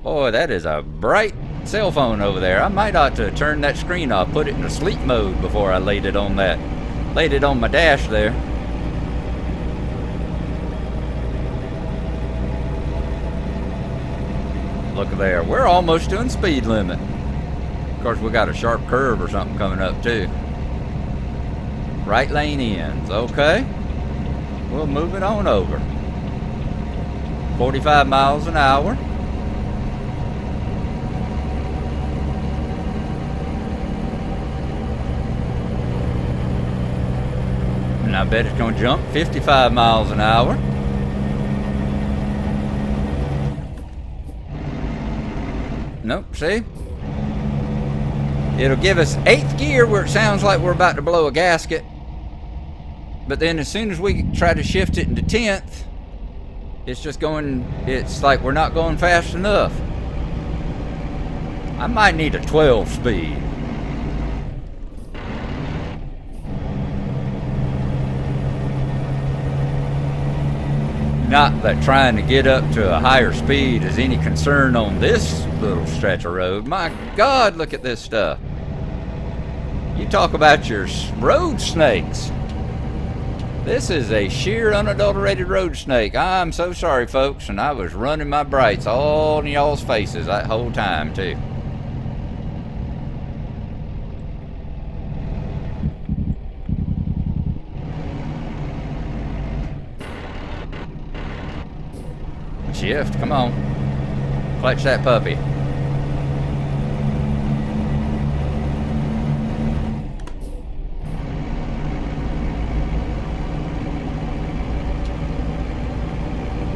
Boy, that is a bright cell phone over there. I might ought to turn that screen off, put it in sleep mode before I laid it on my dash there. Look there, we're almost doing speed limit. Of course, we got a sharp curve or something coming up too. Right lane ends, okay. We'll move it on over. 45 miles an hour. And I bet it's gonna jump 55 miles an hour. Nope, see? It'll give us 8th gear where it sounds like we're about to blow a gasket. But then as soon as we try to shift it into 10th, it's like we're not going fast enough. I might need a 12 speed. Not that trying to get up to a higher speed is any concern on this little stretch of road. My God, look at this stuff. You talk about your road snakes. This is a sheer unadulterated road snake. I'm so sorry, folks, and I was running my brights all in y'all's faces that whole time, too. Shift, come on. Clutch that puppy.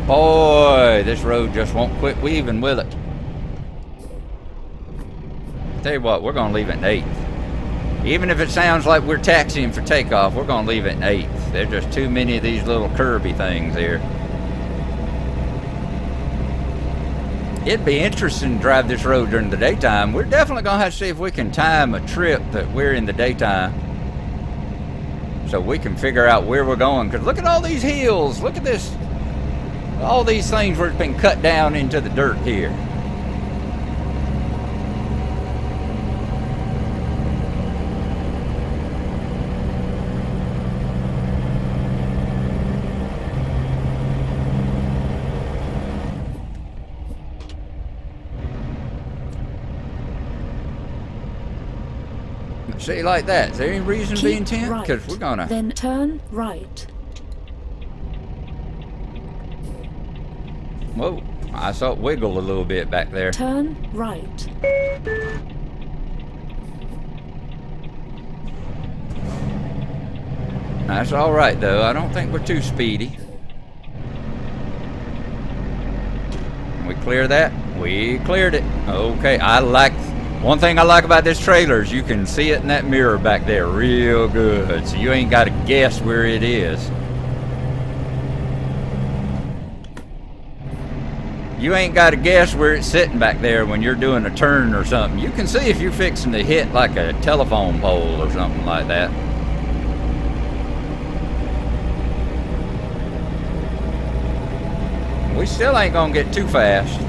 Boy, this road just won't quit weaving, will it? Tell you what, we're gonna leave it in 8th. Even if it sounds like we're taxiing for takeoff, we're gonna leave it in 8th. There's just too many of these little curvy things here. It'd be interesting to drive this road during the daytime. We're definitely gonna have to see if we can time a trip that we're in the daytime, so we can figure out where we're going. Because look at all these hills. Look at this. All these things where it's been cut down into the dirt here. See, like that. Is there any reason to be intent? Because we're gonna... Then turn right. Whoa, I saw it wiggle a little bit back there. Turn right. That's all right, though. I don't think we're too speedy. We clear that? We cleared it. Okay, one thing I like about this trailer is you can see it in that mirror back there real good, so you ain't got to guess where it is. You ain't got to guess where it's sitting back there when you're doing a turn or something. You can see if you're fixing to hit like a telephone pole or something like that. We still ain't gonna get too fast.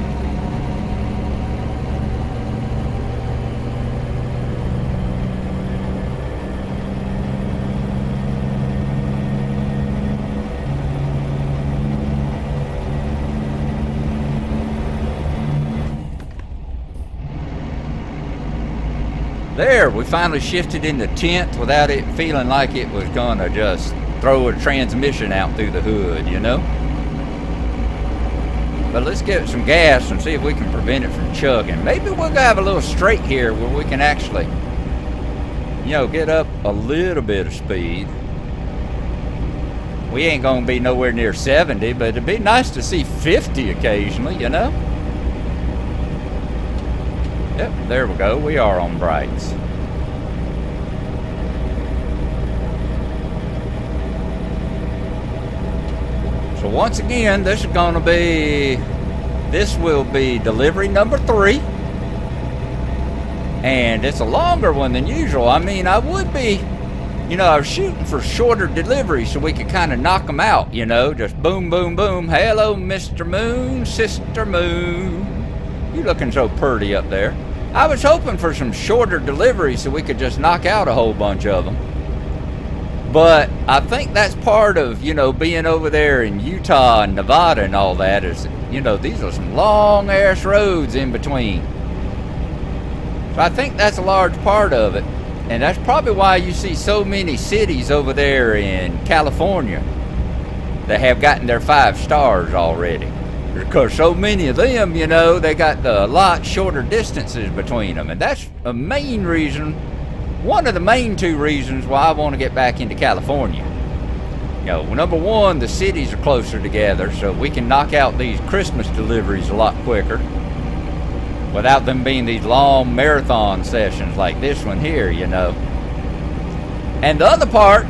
There, we finally shifted into 10th without it feeling like it was gonna just throw a transmission out through the hood, you know? But let's give it some gas and see if we can prevent it from chugging. Maybe we'll have a little straight here where we can actually, you know, get up a little bit of speed. We ain't gonna be nowhere near 70, but it'd be nice to see 50 occasionally, you know? Yep, there we go. We are on brights. So once again, this will be delivery number 3. And it's a longer one than usual. I mean, I would be, you know, I was shooting for shorter deliveries so we could kind of knock them out, you know, just boom, boom, boom. Hello, Mr. Moon, Sister Moon. You looking so pretty up there. I was hoping for some shorter deliveries so we could just knock out a whole bunch of them. But I think that's part of, being over there in Utah and Nevada and all that is, these are some long-ass roads in between. So I think that's a large part of it. And that's probably why you see so many cities over there in California that have gotten their 5 stars already. Because so many of them, they got a lot shorter distances between them. And that's a main reason, one of the main 2 reasons why I want to get back into California. Number one, the cities are closer together, so we can knock out these Christmas deliveries a lot quicker without them being these long marathon sessions like this one here, And the other part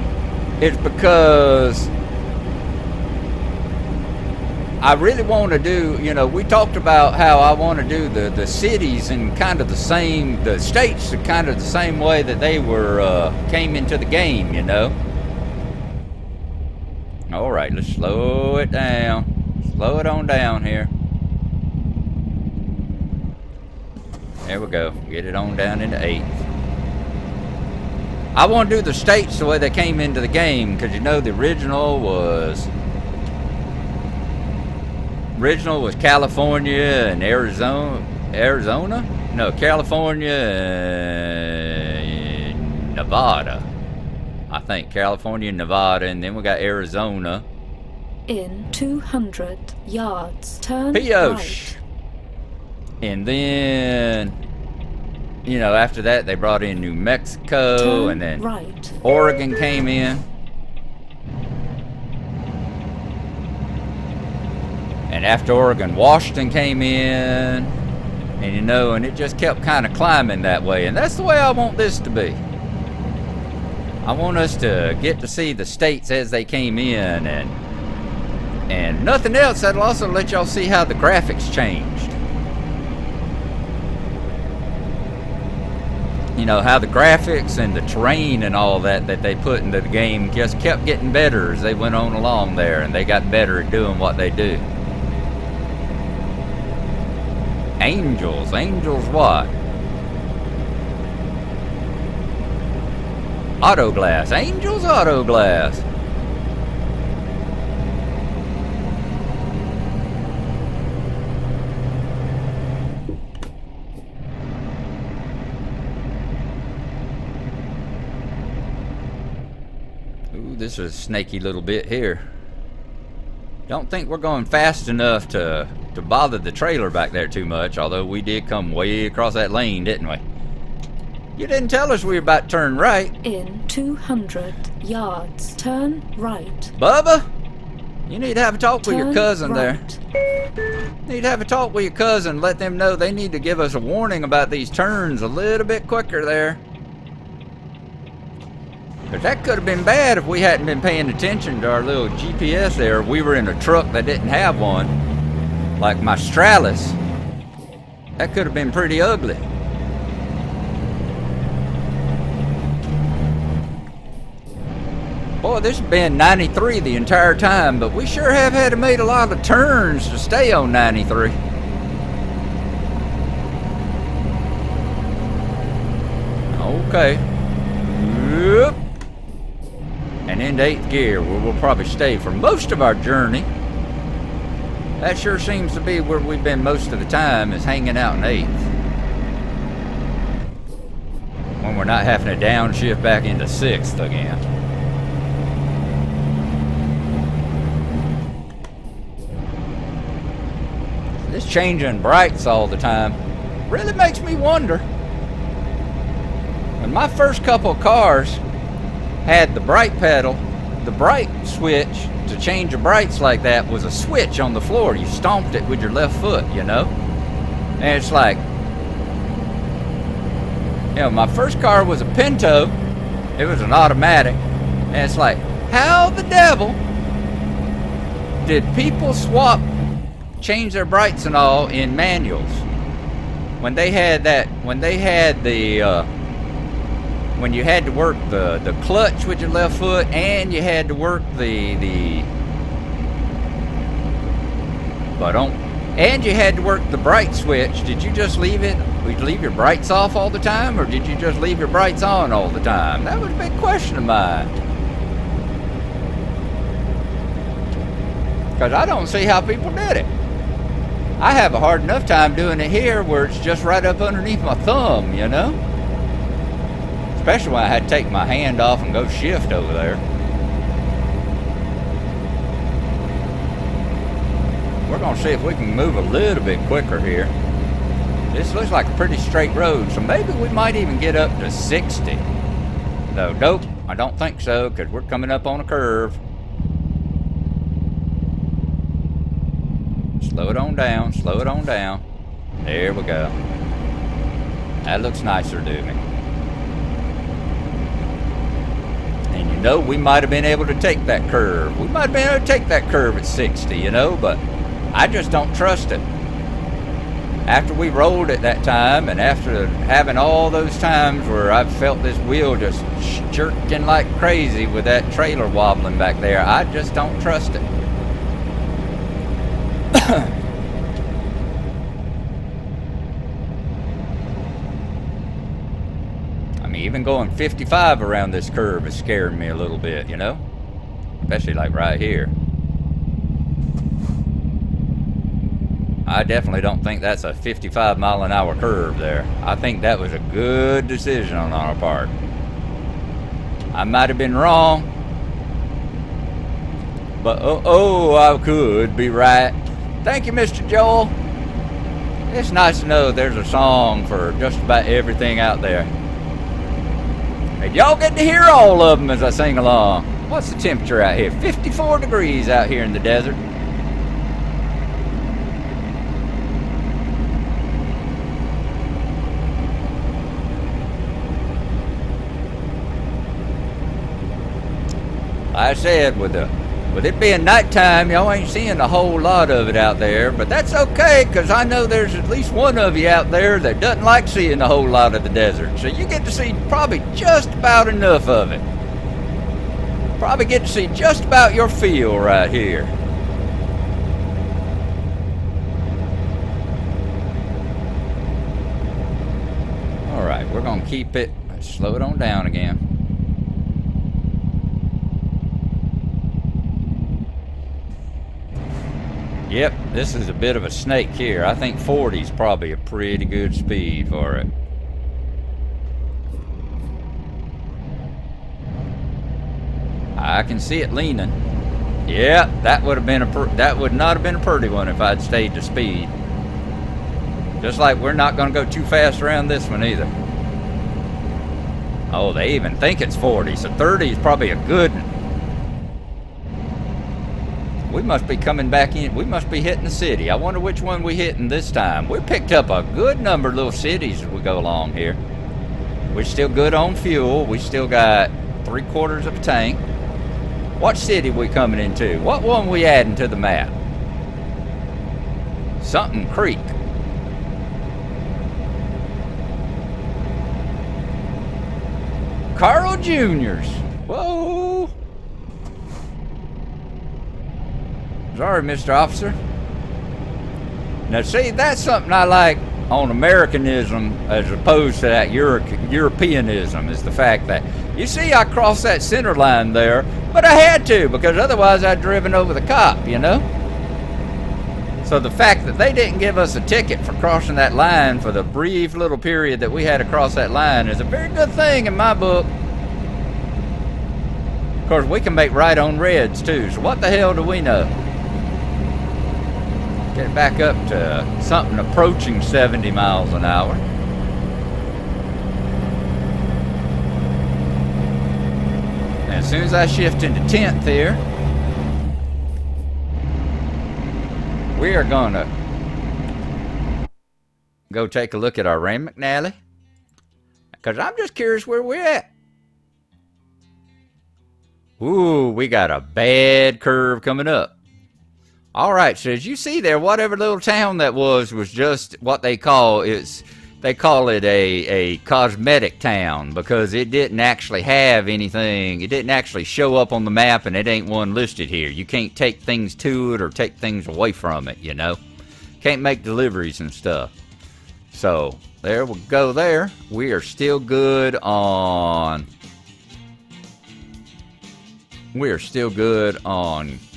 is because I really want to do, we talked about how I want to do the cities in kind of the states are kind of the same way that they came into the game, All right, let's slow it down. Slow it on down here. There we go. Get it on down into 8th. I want to do the states the way they came into the game because, the original was California and Arizona? No, California and Nevada. I think California and Nevada, and then we got Arizona. In 200 yards, turn Pioche. right. And then, after that they brought in New Mexico, Turn and then right. Oregon came in. And after Oregon, Washington came in. And and it just kept kind of climbing that way. And that's the way I want this to be. I want us to get to see the states as they came in, and nothing else. That'll also let y'all see how the graphics changed. How the graphics and the terrain and all that they put into the game just kept getting better as they went on along there, and they got better at doing what they do. Angels what? Auto glass. Angels auto glass. Ooh, this is a snaky little bit here. Don't think we're going fast enough to bother the trailer back there too much, although we did come way across that lane, didn't we? You didn't tell us we were about to turn right. In 200 yards, turn right. Bubba, you need to have a talk with your Turn cousin right. there. You need to have a talk with your cousin, let them know they need to give us a warning about these turns a little bit quicker there. Because that could have been bad if we hadn't been paying attention to our little GPS there. We were in a truck that didn't have one, like my Stralis. That could have been pretty ugly. Boy, this has been 93 the entire time, but we sure have had to make a lot of turns to stay on 93. Okay. Yep. And into 8th gear, where we'll probably stay for most of our journey. That sure seems to be where we've been most of the time, is hanging out in 8th. When we're not having to downshift back into 6th again. This changing brights all the time really makes me wonder. When my first couple of cars had the bright pedal, the bright switch to change the brights like that was a switch on the floor. You stomped it with your left foot, And it's like, my first car was a Pinto. It was an automatic. And it's like, how the devil did people change their brights and all in manuals when they had when you had to work the clutch with your left foot, and you had to work And you had to work the bright switch. Did you just leave it? Would you leave your brights off all the time, or did you just leave your brights on all the time? That was a big question of mine. Because I don't see how people did it. I have a hard enough time doing it here where it's just right up underneath my thumb, you know? Especially when I had to take my hand off and go shift over there. We're going to see if we can move a little bit quicker here. This looks like a pretty straight road, so maybe we might even get up to 60. No, nope, I don't think so, because we're coming up on a curve. Slow it on down, slow it on down. There we go. That looks nicer to me. And you know, we might have been able to take that curve. We might have been able to take that curve at 60, you know, but I just don't trust it. After we rolled it that time, and after having all those times where I've felt this wheel just jerking like crazy with that trailer wobbling back there, I just don't trust it. I mean, even going 55 around this curve is scaring me a little bit, you know? Especially like right here. I definitely don't think that's a 55 mile an hour curve there. I think that was a good decision on our part. I might have been wrong, but I could be right. Thank you, Mr. Joel. It's nice to know there's a song for just about everything out there. And y'all get to hear all of them as I sing along. What's the temperature out here? 54 degrees out here in the desert. Like I said, with it being nighttime, y'all ain't seeing a whole lot of it out there, but that's okay, because I know there's at least one of you out there that doesn't like seeing a whole lot of the desert, so you get to see probably just about enough of it. Probably get to see just about your fill right here. Alright, we're going to keep it, slow it on down again. Yep, this is a bit of a snake here. I think 40 is probably a pretty good speed for it. I can see it leaning. Yeah, that would not have been a pretty one if I'd stayed to speed. Just like we're not going to go too fast around this one either. Oh, they even think it's 40, so 30 is probably a good one. We must be coming back in. We must be hitting the city. I wonder which one we hitting this time. We picked up a good number of little cities as we go along here. We're still good on fuel. We still got 3/4 of a tank. What city we coming into? What one we adding to the map? Something Creek. Carl Jr.'s. Whoa. Sorry, Mr. Officer. Now, see, that's something I like on Americanism as opposed to that Europeanism, is the fact that, you see, I crossed that center line there, but I had to, because otherwise I'd driven over the cop, you know? So the fact that they didn't give us a ticket for crossing that line for the brief little period that we had to cross that line is a very good thing in my book. Of course, we can make right on reds, too, so what the hell do we know? Get back up to something approaching 70 miles an hour. And as soon as I shift into 10th here, we are gonna go take a look at our Ram McNally, because I'm just curious where we're at. Ooh, we got a bad curve coming up. All right, so as you see there, whatever little town that was just what they call it a cosmetic town, because it didn't actually have anything. It didn't actually show up on the map, and it ain't one listed here. You can't take things to it or take things away from it, you know. can't make deliveries and stuff. So there we go there. We are still good on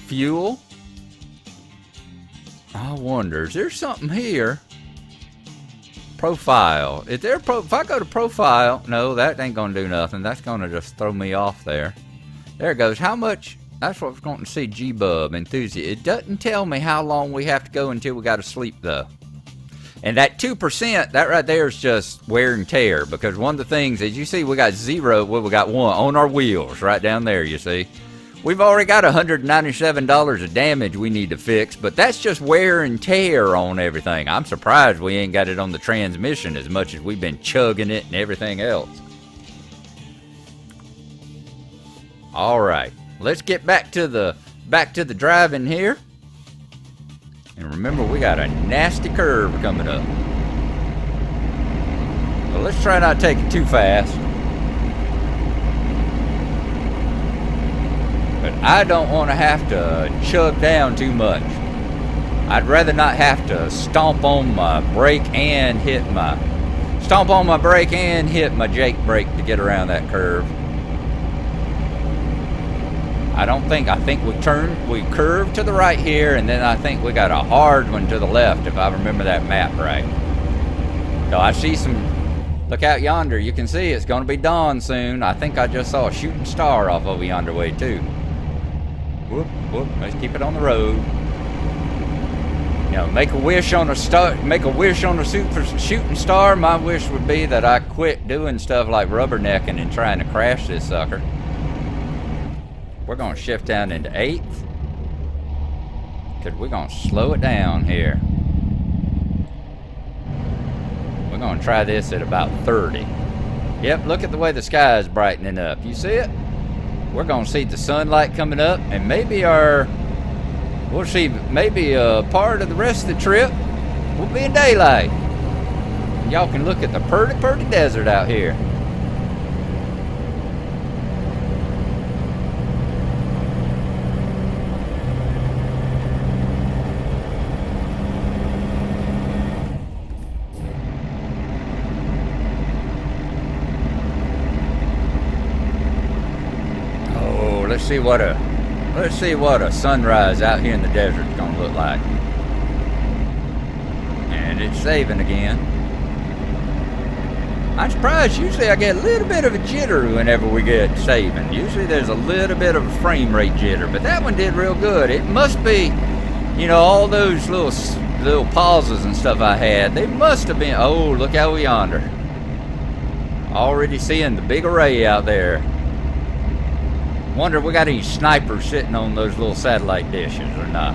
fuel. I wonder, is there something here? Profile. If I go to profile, no, that ain't gonna do nothing. That's gonna just throw me off there. There it goes. How much? That's what we're going to see. G-Bub enthusiast. It doesn't tell me how long we have to go until we got to sleep though. And that 2%, that right there is just wear and tear, because one of the things, as you see, we got 0. Well, we got 1 on our wheels right down there. You see, we've already got $197 of damage we need to fix, but that's just wear and tear on everything. I'm surprised we ain't got it on the transmission as much as we've been chugging it and everything else. All right, let's get back to the driving here. And remember, we got a nasty curve coming up. So let's try not to take it too fast. But I don't want to have to chug down too much. I'd rather not have to stomp on my brake and hit my Jake brake to get around that curve. I think we curved to the right here, and then I think we got a hard one to the left, if I remember that map right. So I see look out yonder, you can see it's gonna be dawn soon. I think I just saw a shooting star off over yonder way too. Whoop, whoop, let's keep it on the road. You know, make a wish on a super shooting star. My wish would be that I quit doing stuff like rubbernecking and trying to crash this sucker. We're going to shift down into 8th, because we're going to slow it down here. We're going to try this at about 30. Yep, look at the way the sky is brightening up. You see it? We're going to see the sunlight coming up, and maybe we'll see maybe a part of the rest of the trip will be in daylight. Y'all can look at the pretty desert out here. Let's see what a sunrise out here in the desert is gonna look like. And it's saving again. I'm surprised. Usually I get a little bit of a jitter whenever we get saving. Usually there's a little bit of a frame rate jitter, but that one did real good. It must be, you know, all those little pauses and stuff I had. They must have been. Oh, look out yonder! Already seeing the big array out there. Wonder if we got any snipers sitting on those little satellite dishes or not.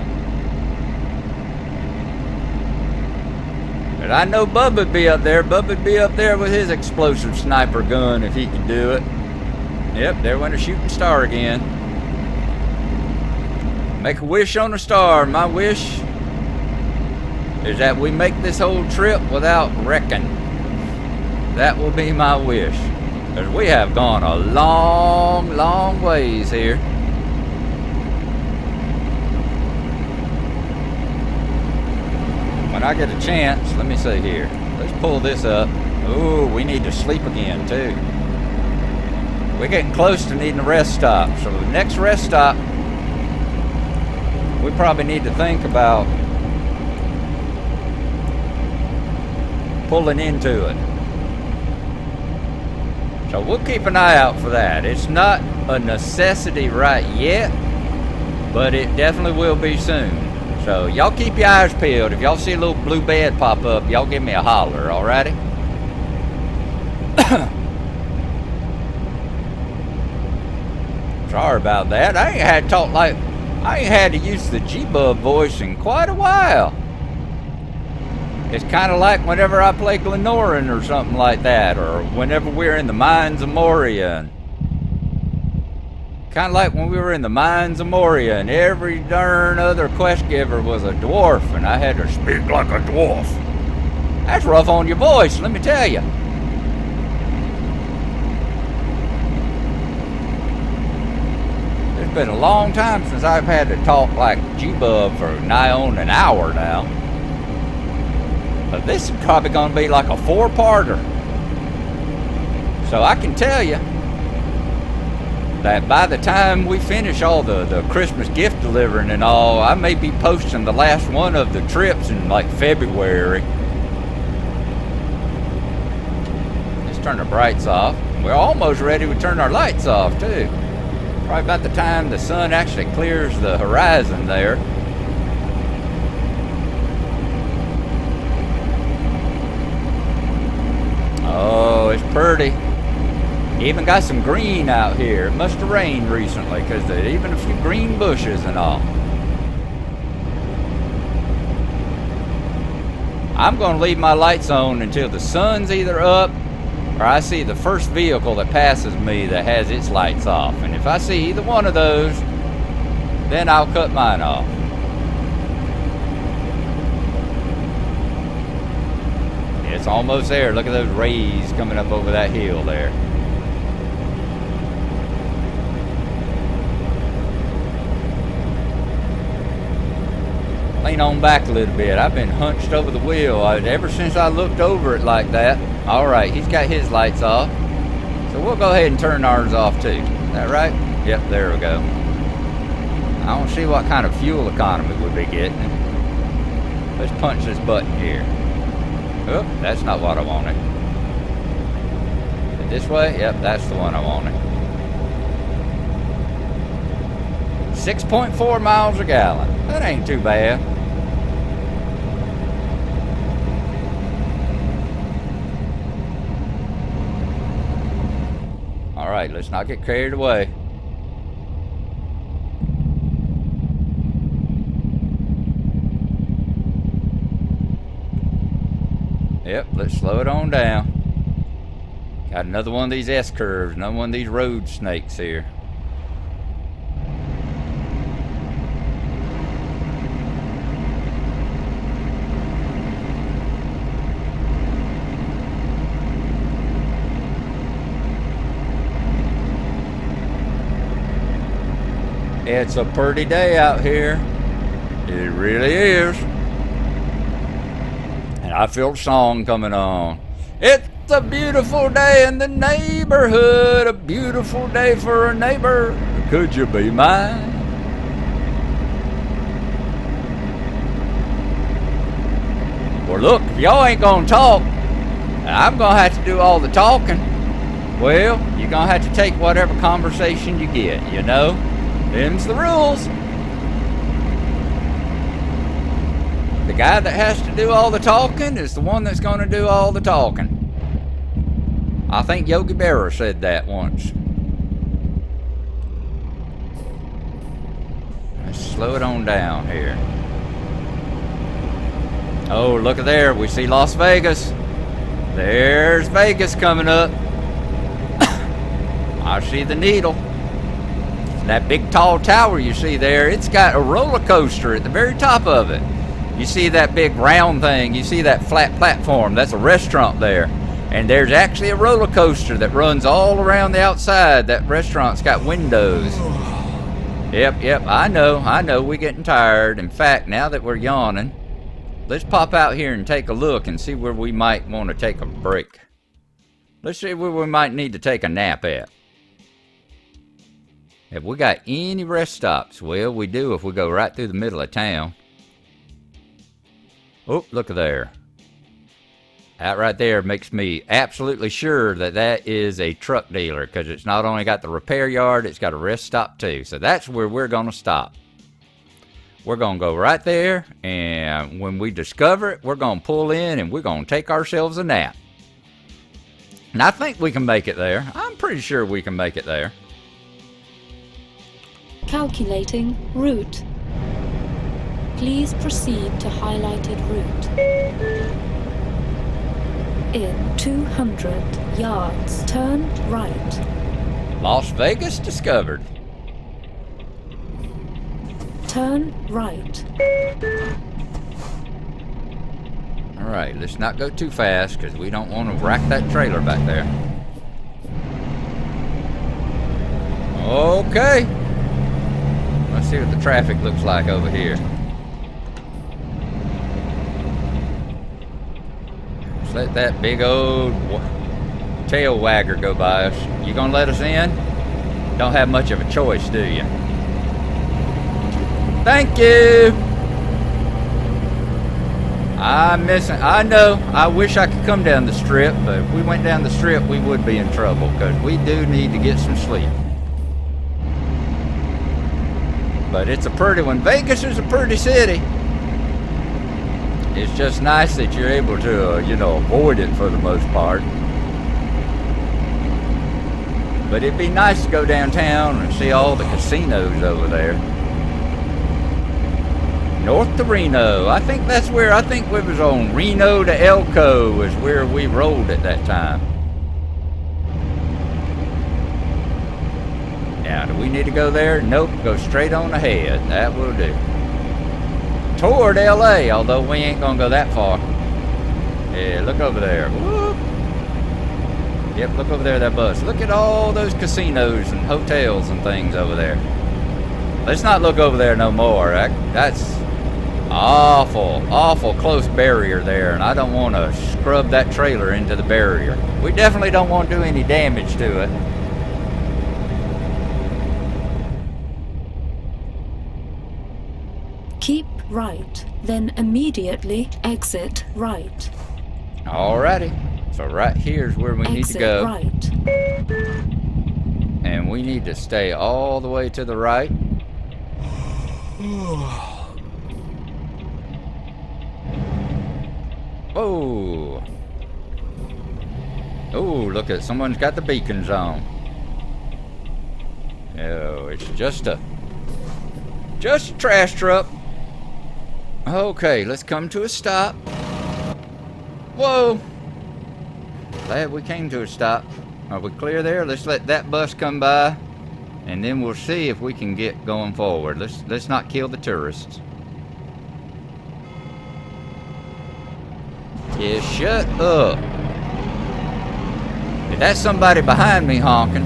But I know Bubba would be up there. Bubba would be up there with his explosive sniper gun if he could do it. Yep, there went a shooting star again. Make a wish on a star. My wish is that we make this whole trip without wrecking. That will be my wish. Because we have gone a long ways here. When I get a chance, let me see here. Let's pull this up. Ooh, we need to sleep again too. We're getting close to needing a rest stop. So the next rest stop, we probably need to think about pulling into it. So we'll keep an eye out for that. It's not a necessity right yet, but it definitely will be soon. So y'all keep your eyes peeled. If y'all see a little blue bed pop up, y'all give me a holler, alrighty? Sorry about that. I ain't had to use the G-Bub voice in quite a while. It's kind of like whenever I play Glenoran or something like that, or whenever we're in the Mines of Moria. Kind of like when we were in the Mines of Moria, and every darn other quest giver was a dwarf, and I had to speak like a dwarf. That's rough on your voice, let me tell you. It's been a long time since I've had to talk like G-Bub for nigh on an hour now. But this is probably going to be like a 4-parter. So I can tell you that by the time we finish all the Christmas gift delivering and all, I may be posting the last one of the trips in like February. Let's turn the brights off. We're almost ready to turn our lights off too. Probably about the time the sun actually clears the horizon there. Oh, it's pretty. Even got some green out here. It must have rained recently because there's even a few green bushes and all. I'm going to leave my lights on until the sun's either up or I see the first vehicle that passes me that has its lights off. And if I see either one of those, then I'll cut mine off. It's almost there. Look at those rays coming up over that hill there. Lean on back a little bit. I've been hunched over the wheel ever since I looked over it like that. All right, he's got his lights off. So we'll go ahead and turn ours off too. Is that right? Yep, there we go. I don't see what kind of fuel economy we'll be getting. Let's punch this button here. Oh, that's not what I wanted. This way? Yep, that's the one I wanted. 6.4 miles a gallon. That ain't too bad. All right, let's not get carried away. Yep, let's slow it on down. Got another one of these S-curves, another one of these road snakes here. It's a pretty day out here. It really is. And I feel a song coming on. It's a beautiful day in the neighborhood. A beautiful day for a neighbor. Could you be mine? Well, look, if y'all ain't gonna talk, I'm gonna have to do all the talking. Well, you're gonna have to take whatever conversation you get, you know? Them's the rules. The guy that has to do all the talking is the one that's going to do all the talking. I think Yogi Berra said that once. Let's slow it on down here. Oh, look at there. We see Las Vegas. There's Vegas coming up. I see the needle. That big tall tower you see there, it's got a roller coaster at the very top of it. You see that big round thing, you see that flat platform, that's a restaurant there. And there's actually a roller coaster that runs all around the outside. That restaurant's got windows. Yep, I know, we're getting tired. In fact, now that we're yawning, let's pop out here and take a look and see where we might want to take a break. Let's see where we might need to take a nap at. Have we got any rest stops? Well, we do if we go right through the middle of town. Oh, look at there. That right there makes me absolutely sure that that is a truck dealer, because it's not only got the repair yard, it's got a rest stop too. So that's where we're going to stop. We're going to go right there, and when we discover it, we're going to pull in and we're going to take ourselves a nap. And I think we can make it there. I'm pretty sure we can make it there. Calculating route. Please proceed to highlighted route. In 200 yards, turn right. Las Vegas discovered. Turn right. All right, let's not go too fast because we don't want to wreck that trailer back there. Okay. Let's see what the traffic looks like over here. Just let that big old tail wagger go by us. You gonna let us in? Don't have much of a choice, do you? Thank you. I'm missing. I know. I wish I could come down the strip, but if we went down the strip, we would be in trouble because we do need to get some sleep. But it's a pretty one. Vegas is a pretty city. It's just nice that you're able to, avoid it for the most part. But it'd be nice to go downtown and see all the casinos over there. North to Reno. I think we was on Reno to Elko is where we rolled at that time. Now, do we need to go there? Nope, go straight on ahead. That will do. Toward LA, although we ain't gonna go that far. Yeah, look over there. Whoop. Yep, look over there, that bus. Look at all those casinos and hotels and things over there. Let's not look over there no more. That's awful close barrier there, and I don't want to scrub that trailer into the barrier. We definitely don't want to do any damage to it. Keep right, then immediately exit right. Alrighty. So right here's where we need to go. Right. And we need to stay all the way to the right. Oh. Oh, look at someone's got the beacons on. Oh, it's just a trash truck. Okay, let's come to a stop. Whoa. Glad we came to a stop. Are we clear there? Let's let that bus come by, and then we'll see if we can get going forward. Let's not kill the tourists. Yeah, shut up. If that's somebody behind me honking,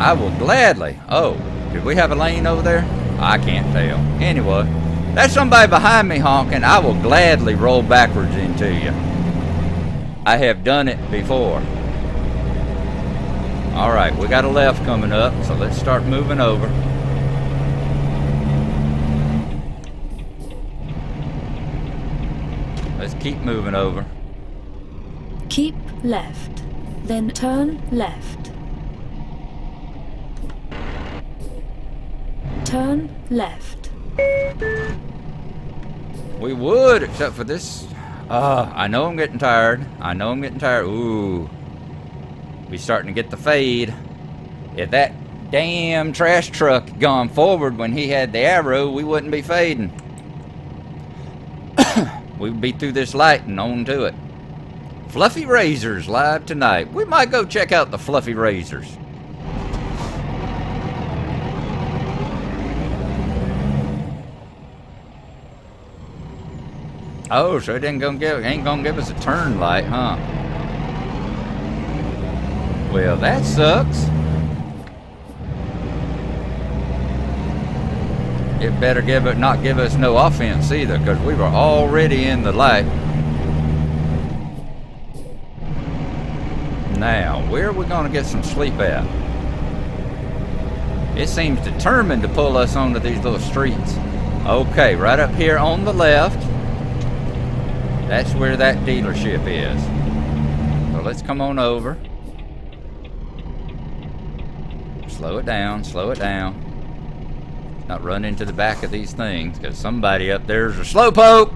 I will gladly. Oh, did we have a lane over there? I can't tell. Anyway, that's somebody behind me honking. I will gladly roll backwards into you. I have done it before. All right, we got a left coming up, so let's start moving over. Let's keep moving over. Keep left, then turn left. Turn left. We would, except for this. I know I'm getting tired. Ooh. We starting to get the fade. If that damn trash truck had gone forward when he had the arrow, we wouldn't be fading. We'd be through this light and on to it. Fluffy Razors live tonight. We might go check out the Fluffy Razors. Oh, so it ain't gonna give us a turn light, huh? Well, that sucks. It better not give us no offense either, because we were already in the light. Now, where are we gonna get some sleep at? It seems determined to pull us onto these little streets. Okay, right up here on the left. That's where that dealership is. So let's come on over. Slow it down, slow it down. Not run into the back of these things, because somebody up there's a slowpoke.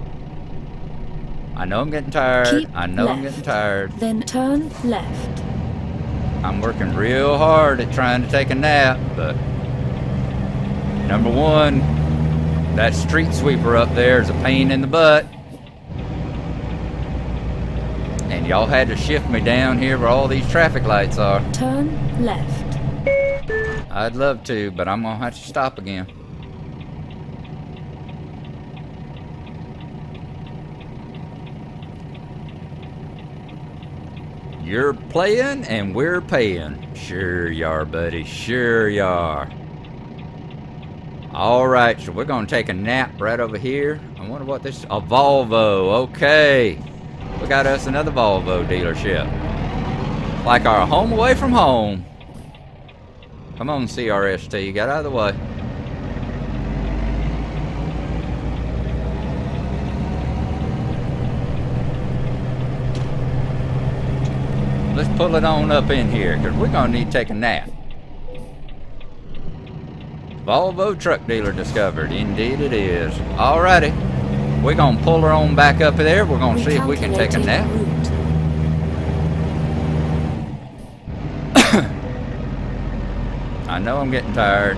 I know I'm getting tired. I'm getting tired. Then turn left. I'm working real hard at trying to take a nap, but number one, that street sweeper up there is a pain in the butt. And y'all had to shift me down here where all these traffic lights are. Turn left. I'd love to, but I'm gonna have to stop again. You're playing and we're paying. Sure you are, buddy. Sure you are. Alright, so we're gonna take a nap right over here. I wonder what this... A Volvo, okay. We got us another Volvo dealership. Like our home away from home. Come on, CRST, get out of the way. Let's pull it on up in here, because we're going to need to take a nap. Volvo truck dealer discovered. Indeed it is. Alrighty. We're going to pull her on back up there. We're going to see if we can take a nap. I know I'm getting tired.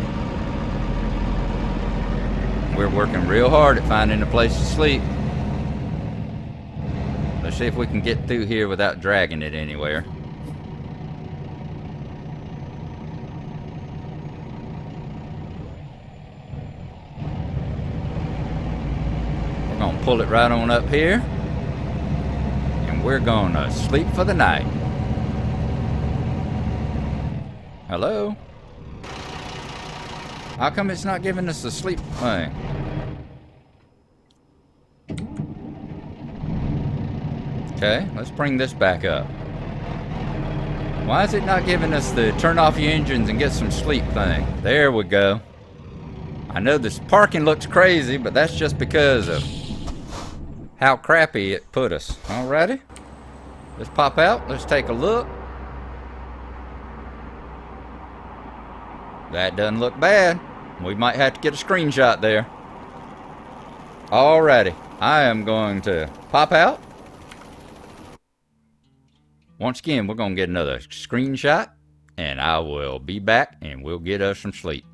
We're working real hard at finding a place to sleep. Let's see if we can get through here without dragging it anywhere. We're gonna pull it right on up here. And we're gonna sleep for the night. Hello? How come it's not giving us the sleep thing? Okay, let's bring this back up. Why is it not giving us the turn off your engines and get some sleep thing? There we go. I know this parking looks crazy, but that's just because of how crappy it put us. Alrighty. Let's pop out. Let's take a look. That doesn't look bad. We might have to get a screenshot there. Alrighty. I am going to pop out. Once again, we're going to get another screenshot, and I will be back, and we'll get us some sleep.